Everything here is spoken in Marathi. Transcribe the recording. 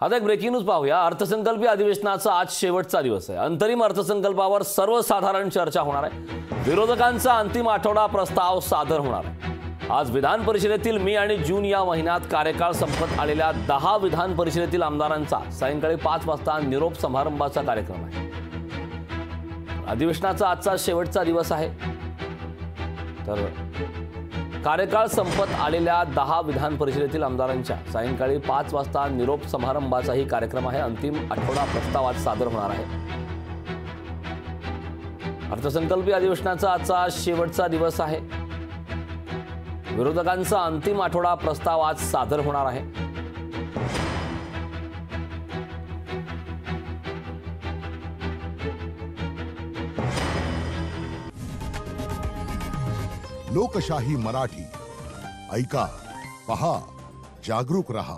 आता एक ब्रेकिंग न्यूज पाहूया। अर्थसंकल्पीय अधिवेशनाचा आज शेवटचा दिवस आहे। अंतरिम अर्थसंकल्पावर सर्वसाधारण चर्चा होणार आहे। विरोधकांचा अंतिम आठवडा प्रस्ताव सादर होणार आहे। आज विधान परिषदेतील मे आणि जून या महिन्यात कार्यकाळ संपत आलेल्या 10 विधान परिषदेतील आमदारांचा सायंकाळी 5 वाजता निरोप समारंभाचा कार्यक्रम आहे। अधिवेशनाचा आजचा शेवटचा दिवस आहे। तर कार्यकाळ संपत आलेल्या 10 विधान परिषदेतील आमदारांच्या सायंकाळी 5 वाजता निरोप समारंभाचाही कार्यक्रम आहे। अंतिम आठवडा प्रस्ताव आज सादर होणार आहे। अर्थसंकल्पीय अधिवेशनाचा आजचा शेवटचा दिवस आहे। विरोधकांचा अंतिम आठवडा प्रस्ताव आज सादर होणार आहे। लोकशाही मराठी ऐका, पहा, जागरूक रहा।